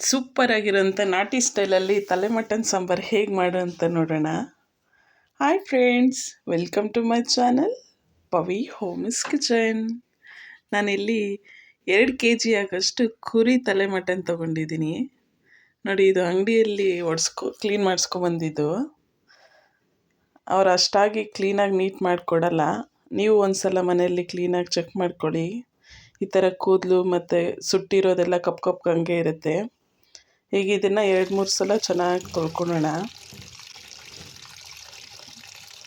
Super ಆಗಿರೋಂಥ ನಾಟಿ ಸ್ಟೈಲಲ್ಲಿ ತಲೆ ಮಟನ್ ಸಾಂಬಾರು ಹೇಗೆ ಮಾಡೋ ಅಂತ ನೋಡೋಣ. Hi friends, welcome to my channel Pavi homes kitchen. ನಾನಿಲ್ಲಿ 2 kg ಆಗೋಷ್ಟು ಕುರಿ ತಲೆ ಮಟನ್ ತೊಗೊಂಡಿದ್ದೀನಿ. ನೋಡಿ, ಇದು ಅಂಗಡಿಯಲ್ಲಿ ಕ್ಲೀನ್ ಮಾಡಿಸ್ಕೊಬಂದಿದ್ದು. ಅವ್ರು ಅಷ್ಟಾಗಿ ಕ್ಲೀನಾಗಿ ನೀಟ್ ಮಾಡಿಕೊಡಲ್ಲ. ನೀವು ಒಂದು ಸಲ ಮನೆಯಲ್ಲಿ ಕ್ಲೀನಾಗಿ ಚೆಕ್ ಮಾಡ್ಕೊಳ್ಳಿ. ಈ ಥರ ಕೂದಲು ಮತ್ತು ಸುಟ್ಟಿರೋದೆಲ್ಲ ಕಪ್ಪು ಹಂಗೆ ಇರುತ್ತೆ. ಈಗ ಇದನ್ನು 2-3 ಸಲ ಚೆನ್ನಾಗಿ ತೊಳ್ಕೊಳ್ಳೋಣ.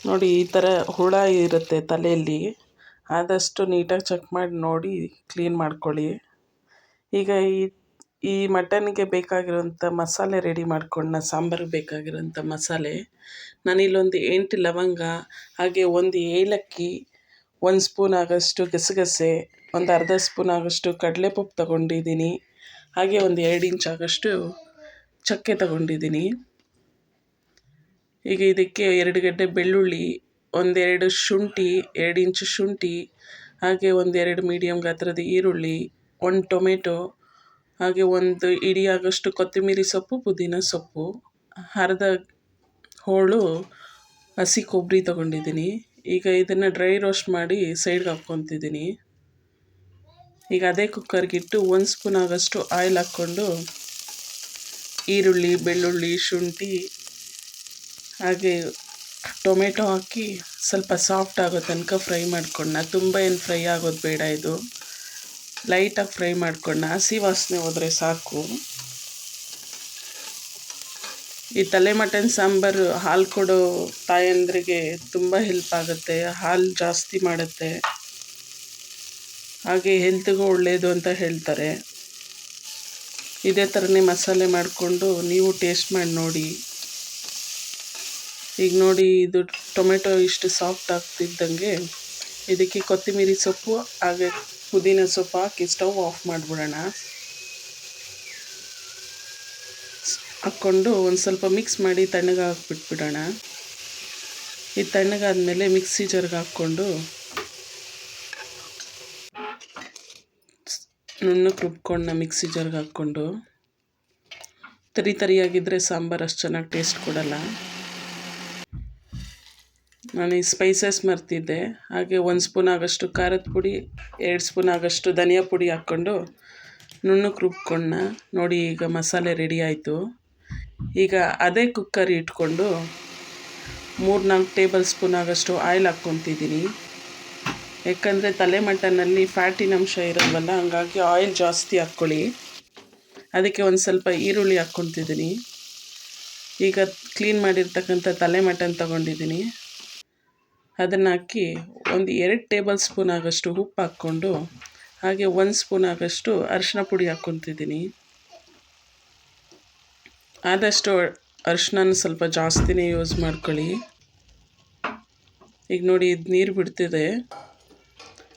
ನೋಡಿ, ಈ ಥರ ಹುಳ ಇರುತ್ತೆ ತಲೆಯಲ್ಲಿ. ಆದಷ್ಟು ನೀಟಾಗಿ ಚೆಕ್ ಮಾಡಿ ನೋಡಿ ಕ್ಲೀನ್ ಮಾಡ್ಕೊಳ್ಳಿ. ಈಗ ಈ ಮಟನ್ಗೆ ಬೇಕಾಗಿರೋಂಥ ಮಸಾಲೆ ರೆಡಿ ಮಾಡ್ಕೊಳ್ಳೋಣ. ಸಾಂಬಾರಿಗೆ ಬೇಕಾಗಿರೋಂಥ ಮಸಾಲೆ ನಾನಿಲ್ಲೊಂದು 8 ಲವಂಗ, ಹಾಗೆ 1 ಏಲಕ್ಕಿ, 1 ಸ್ಪೂನ್ ಆಗೋಷ್ಟು ಗಸಗಸೆ, ಒಂದು ಅರ್ಧ ಸ್ಪೂನ್ ಆಗೋಷ್ಟು ಕಡಲೆಪಪ್ಪು ತಗೊಂಡಿದ್ದೀನಿ. ಹಾಗೆ ಒಂದು 2 ಇಂಚ್ ಆಗೋಷ್ಟು ಚಕ್ಕೆ ತಗೊಂಡಿದ್ದೀನಿ. ಈಗ ಇದಕ್ಕೆ 2 ಗಡ್ಡೆ ಬೆಳ್ಳುಳ್ಳಿ, 1-2 ಶುಂಠಿ, 2 ಇಂಚು ಶುಂಠಿ, ಹಾಗೆ 1-2 ಮೀಡಿಯಮ್ ಗಾತ್ರದ ಈರುಳ್ಳಿ, 1 ಟೊಮೆಟೊ, ಹಾಗೆ 1 ಇಡಿ ಆಗೋಷ್ಟು ಕೊತ್ತಂಬರಿ ಸೊಪ್ಪು, ಪುದೀನ ಸೊಪ್ಪು, ಅರ್ಧ ಹೋಳು ಹಸಿ ಕೊಬ್ಬರಿ ತಗೊಂಡಿದ್ದೀನಿ. ಈಗ ಇದನ್ನು ಡ್ರೈ ರೋಸ್ಟ್ ಮಾಡಿ ಸೈಡ್ಗೆ ಹಾಕ್ಕೊತಿದ್ದೀನಿ. ಈಗ ಅದೇ ಕುಕ್ಕರ್ಗಿಟ್ಟು 1 ಸ್ಪೂನ್ ಆಗೋಷ್ಟು ಆಯಿಲ್ ಹಾಕ್ಕೊಂಡು ಈರುಳ್ಳಿ, ಬೆಳ್ಳುಳ್ಳಿ, ಶುಂಠಿ ಹಾಗೆ ಟೊಮೆಟೊ ಹಾಕಿ ಸ್ವಲ್ಪ ಸಾಫ್ಟ್ ಆಗೋ ತನಕ ಫ್ರೈ ಮಾಡ್ಕೊಂಡು, ತುಂಬ ಏನು ಫ್ರೈ ಆಗೋದು ಬೇಡ, ಇದು ಲೈಟಾಗಿ ಫ್ರೈ ಮಾಡ್ಕೊಂಡು ಹಸಿ ವಾಸನೆ ಹೋದರೆ ಸಾಕು. ಈ ತಲೆ ಮಟನ್ ಸಾಂಬಾರು ಹಾಲು ಕೊಡೋ ತಾಯಂದ್ರಿಗೆ ತುಂಬ ಹೆಲ್ಪ್ ಆಗುತ್ತೆ. ಹಾಲು ಜಾಸ್ತಿ ಮಾಡುತ್ತೆ, ಹಾಗೆ ಹೆಲ್ತ್ಗೂ ಒಳ್ಳೆಯದು ಅಂತ ಹೇಳ್ತಾರೆ. ಇದೇ ಥರನೇ ಮಸಾಲೆ ಮಾಡಿಕೊಂಡು ನೀವು ಟೇಸ್ಟ್ ಮಾಡಿ ನೋಡಿ. ಈಗ ನೋಡಿ, ಇದು ಟೊಮೆಟೊ ಇಷ್ಟು ಸಾಫ್ಟ್ ಆಗ್ತಿದ್ದಂಗೆ ಇದಕ್ಕೆ ಕೊತ್ತಂಬರಿ ಸೊಪ್ಪು ಹಾಗೆ ಪುದೀನ ಸೊಪ್ಪು ಹಾಕಿ ಸ್ಟವ್ ಆಫ್ ಮಾಡಿಬಿಡೋಣ. ಹಾಕ್ಕೊಂಡು ಒಂದು ಸ್ವಲ್ಪ ಮಿಕ್ಸ್ ಮಾಡಿ ತಣ್ಣಗೆ ಹಾಕ್ಬಿಟ್ಬಿಡೋಣ. ಇದು ತಣ್ಣಗಾದ್ಮೇಲೆ ಮಿಕ್ಸಿ ಜಾರ್ಗೆ ಹಾಕ್ಕೊಂಡು ನುಣ್ಣಗೆ ರುಬ್ಕೊಂಡು ಮಿಕ್ಸಿ ಜಾರ್ಗೆ ಹಾಕ್ಕೊಂಡು, ತರಿಯಾಗಿದ್ದರೆ ಸಾಂಬಾರು ಅಷ್ಟು ಚೆನ್ನಾಗಿ ಟೇಸ್ಟ್ ಕೊಡಲ್ಲ. ನಾನು ಈ ಸ್ಪೈಸಸ್ ಮರ್ತಿದ್ದೆ. ಹಾಗೆ 1 ಸ್ಪೂನ್ ಆಗೋಷ್ಟು ಖಾರದ ಪುಡಿ, 2 ಸ್ಪೂನ್ ಆಗೋಷ್ಟು ಧನಿಯಾ ಪುಡಿ ಹಾಕ್ಕೊಂಡು ನುಣ್ಣಗೆ ರುಬ್ಕೊಂಡು ನೋಡಿ, ಈಗ ಮಸಾಲೆ ರೆಡಿ ಆಯಿತು. ಈಗ ಅದೇ ಕುಕ್ಕರ್ ಇಟ್ಕೊಂಡು 3-4 ಟೇಬಲ್ ಸ್ಪೂನ್ ಆಗೋಷ್ಟು ಆಯಿಲ್ ಹಾಕ್ಕೊತಿದ್ದೀನಿ. ಯಾಕಂದರೆ ತಲೆ ಮಟನ್ನಲ್ಲಿ ಫ್ಯಾಟಿನ ಅಂಶ ಇರೋಲ್ವಲ್ಲ, ಹಂಗಾಗಿ ಆಯಿಲ್ ಜಾಸ್ತಿ ಹಾಕ್ಕೊಳ್ಳಿ. ಅದಕ್ಕೆ ಒಂದು ಸ್ವಲ್ಪ ಈರುಳ್ಳಿ ಹಾಕ್ಕೊತಿದ್ದೀನಿ. ಈಗ ಕ್ಲೀನ್ ಮಾಡಿರ್ತಕ್ಕಂಥ ತಲೆ ಮಟನ್ ತೊಗೊಂಡಿದ್ದೀನಿ. ಅದನ್ನು ಹಾಕಿ 2 ಟೇಬಲ್ ಸ್ಪೂನ್ ಆಗೋಷ್ಟು ಉಪ್ಪು ಹಾಕ್ಕೊಂಡು, ಹಾಗೆ 1 ಸ್ಪೂನ್ ಆಗೋಷ್ಟು ಅರಿಶಿನ ಪುಡಿ ಹಾಕ್ಕೊತಿದ್ದೀನಿ. ಆದಷ್ಟು ಅರಿಶಿನ ಸ್ವಲ್ಪ ಜಾಸ್ತಿನೇ ಯೂಸ್ ಮಾಡ್ಕೊಳ್ಳಿ. ಈಗ ನೋಡಿ, ಇದು ನೀರು ಬಿಡ್ತಿದೆ.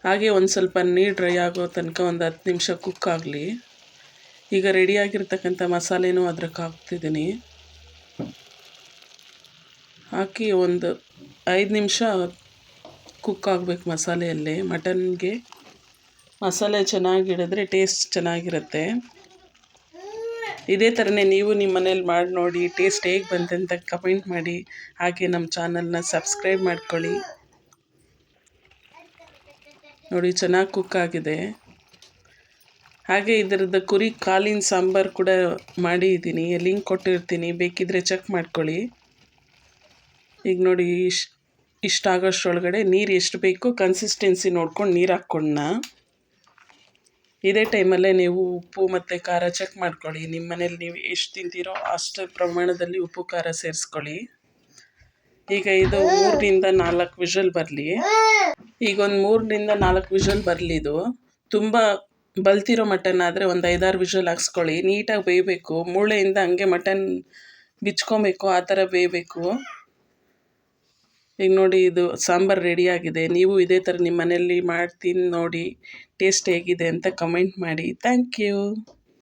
ಹಾಗೆ ಒಂದು ಸ್ವಲ್ಪ ನೀರು ಡ್ರೈ ಆಗೋ ತನಕ ಒಂದು 10 ನಿಮಿಷ ಕುಕ್ ಆಗಲಿ. ಈಗ ರೆಡಿಯಾಗಿರ್ತಕ್ಕಂಥ ಮಸಾಲೆನೂ ಅದ್ರಕ್ಕೆ ಹಾಕ್ತಿದ್ದೀನಿ. ಹಾಕಿ ಒಂದು 5 ನಿಮಿಷ ಕುಕ್ ಆಗಬೇಕು ಮಸಾಲೆಯಲ್ಲೇ. ಮಟನ್ಗೆ ಮಸಾಲೆ ಚೆನ್ನಾಗಿಡಿದ್ರೆ ಟೇಸ್ಟ್ ಚೆನ್ನಾಗಿರುತ್ತೆ. ಇದೇ ಥರನೇ ನೀವು ನಿಮ್ಮ ಮನೇಲಿ ಮಾಡಿ ನೋಡಿ, ಟೇಸ್ಟ್ ಹೇಗೆ ಬಂತೆ ಅಂತ ಕಮೆಂಟ್ ಮಾಡಿ. ಹಾಗೆ ನಮ್ಮ ಚಾನಲ್ನ ಸಬ್ಸ್ಕ್ರೈಬ್ ಮಾಡ್ಕೊಳ್ಳಿ. ನೋಡಿ, ಚೆನ್ನಾಗಿ ಕುಕ್ ಆಗಿದೆ. ಹಾಗೆ ಇದರದ್ದು ಕುರಿ ಕಾಲಿನ ಸಾಂಬಾರು ಕೂಡ ಮಾಡಿದ್ದೀನಿ, ಲಿಂಕ್ ಕೊಟ್ಟಿರ್ತೀನಿ, ಬೇಕಿದ್ದರೆ ಚೆಕ್ ಮಾಡ್ಕೊಳ್ಳಿ. ಈಗ ನೋಡಿ, ಇಷ್ಟಾಗೋಷ್ಟರೊಳಗಡೆ ನೀರು ಎಷ್ಟು ಬೇಕು ಕನ್ಸಿಸ್ಟೆನ್ಸಿ ನೋಡ್ಕೊಂಡು ನೀರು ಹಾಕ್ಕೊಂಡ. ಇದೇ ಟೈಮಲ್ಲೇ ನೀವು ಉಪ್ಪು ಮತ್ತು ಖಾರ ಚೆಕ್ ಮಾಡ್ಕೊಳ್ಳಿ. ನಿಮ್ಮ ಮನೇಲಿ ನೀವು ಎಷ್ಟು ತಿಂತೀರೋ ಅಷ್ಟು ಪ್ರಮಾಣದಲ್ಲಿ ಉಪ್ಪು ಖಾರ ಸೇರಿಸ್ಕೊಳ್ಳಿ. ಈಗ ಇದು 3-4 ವಿಷಲ್ ಬರಲಿ. ಈಗ ಒಂದು 3-4 ವಿಷಲ್ ಬರಲಿ. ಇದು ತುಂಬ ಬಲ್ತಿರೋ ಮಟನ್ ಆದರೆ ಒಂದು 5-6 ವಿಷಲ್ ಹಾಕ್ಸ್ಕೊಳ್ಳಿ. ನೀಟಾಗಿ ಬೇಯಬೇಕು, ಮೂಳೆಯಿಂದ ಹಂಗೆ ಮಟನ್ ಬಿಚ್ಕೊಬೇಕು, ಆ ಥರ ಬೇಯಬೇಕು. ಈಗ ನೋಡಿ, ಇದು ಸಾಂಬಾರು ರೆಡಿಯಾಗಿದೆ. ನೀವು ಇದೇ ಥರ ನಿಮ್ಮ ಮನೆಯಲ್ಲಿ ಮಾಡ್ತೀನಿ ನೋಡಿ, ಟೇಸ್ಟ್ ಹೇಗಿದೆ ಅಂತ ಕಮೆಂಟ್ ಮಾಡಿ. Thank you.